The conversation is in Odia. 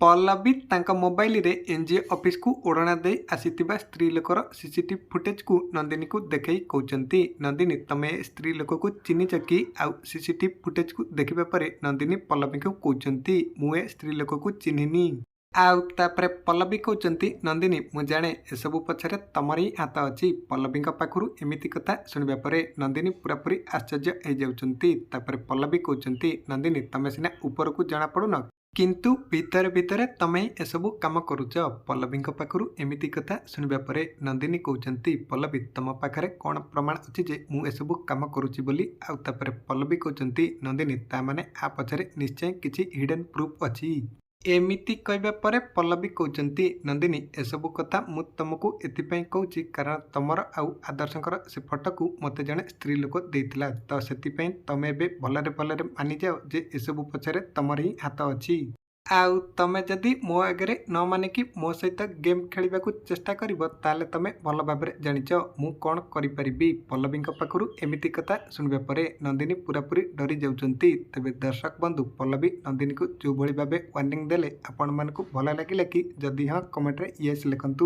ପଲ୍ଲବୀ ତାଙ୍କ ମୋବାଇଲରେ ଏନ୍ଜିଓ ଅଫିସକୁ ଓଢ଼ଣା ଦେଇ ଆସିଥିବା ସ୍ତ୍ରୀ ଲୋକର ସିସିଟିଭି ଫୁଟେଜକୁ ନନ୍ଦିନୀକୁ ଦେଖାଇ କହୁଛନ୍ତି, ନନ୍ଦିନୀ ତମେ ଏ ସ୍ତ୍ରୀ ଲୋକକୁ ଚିହ୍ନିଛ କି? ଆଉ ସିସିଟିଭି ଫୁଟେଜକୁ ଦେଖିବା ପରେ ନନ୍ଦିନୀ ପଲ୍ଲବୀଙ୍କୁ କହୁଛନ୍ତି, ମୁଁ ଏ ସ୍ତ୍ରୀ ଲୋକକୁ ଚିହ୍ନିନି। ଆଉ ତାପରେ ପଲ୍ଲବୀ କହୁଛନ୍ତି, ନନ୍ଦିନୀ ମୁଁ ଜାଣେ ଏସବୁ ପଛରେ ତମର ହିଁ ହାତ ଅଛି। ପଲ୍ଲବୀଙ୍କ ପାଖରୁ ଏମିତି କଥା ଶୁଣିବା ପରେ ନନ୍ଦିନୀ ପୁରାପୁରି ଆଶ୍ଚର୍ଯ୍ୟ ହେଇଯାଉଛନ୍ତି। ତାପରେ ପଲ୍ଲବୀ କହୁଛନ୍ତି, ନନ୍ଦିନୀ ତମେ ସିନା ଉପରକୁ ଜଣାପଡ଼ୁନ କିନ୍ତୁ ଭିତରେ ଭିତରେ ତମେ ହିଁ ଏସବୁ କାମ କରୁଛ। ପଲ୍ଲବୀଙ୍କ ପାଖରୁ ଏମିତି କଥା ଶୁଣିବା ପରେ ନନ୍ଦିନୀ କହୁଛନ୍ତି, ପଲ୍ଲବୀ ତମ ପାଖରେ କ'ଣ ପ୍ରମାଣ ଅଛି ଯେ ମୁଁ ଏସବୁ କାମ କରୁଛି ବୋଲି? ଆଉ ତାପରେ ପଲ୍ଲବୀ କହୁଛନ୍ତି, ନନ୍ଦିନୀ ତା ମାନେ ଆ ପଛରେ ନିଶ୍ଚୟ କିଛି ହିଡେନ୍ ପ୍ରୁଫ୍ ଅଛି। ଏମିତି କହିବା ପରେ ପଲ୍ଲବୀ କହୁଛନ୍ତି, ନନ୍ଦିନୀ ଏସବୁ କଥା ମୁଁ ତମକୁ ଏଥିପାଇଁ କହୁଛି କାରଣ ତମର ଆଉ ଆଦର୍ଶଙ୍କର ସେ ଫଟୋକୁ ମୋତେ ଜଣେ ସ୍ତ୍ରୀ ଲୋକ ଦେଇଥିଲା। ତ ସେଥିପାଇଁ ତମେ ଏବେ ଭଲରେ ଭଲରେ ମାନିଯାଅ ଯେ ଏସବୁ ପଛରେ ତମର ହିଁ ହାତ ଅଛି। ଆଉ ତମେ ଯଦି ମୋ ଆଗରେ ନ ମାନିକି ମୋ ସହିତ ଗେମ୍ ଖେଳିବାକୁ ଚେଷ୍ଟା କରିବ ତାହେଲେ ତମେ ଭଲ ଭାବରେ ଜାଣିଛ ମୁଁ କ'ଣ କରିପାରିବି। ପଲ୍ଲବୀଙ୍କ ପାଖରୁ ଏମିତି କଥା ଶୁଣିବା ପରେ ନନ୍ଦିନୀ ପୁରାପୁରି ଡରି ଯାଉଛନ୍ତି। ତେବେ ଦର୍ଶକ ବନ୍ଧୁ, ପଲ୍ଲବୀ ନନ୍ଦିନୀକୁ ଯେଉଁଭଳି ଭାବେ ୱାର୍ଣ୍ଣିଂ ଦେଲେ ଆପଣମାନଙ୍କୁ ଭଲ ଲାଗିଲା କି? ଯଦି ହଁ କମେଣ୍ଟରେ ୟେସ୍ ଲେଖନ୍ତୁ।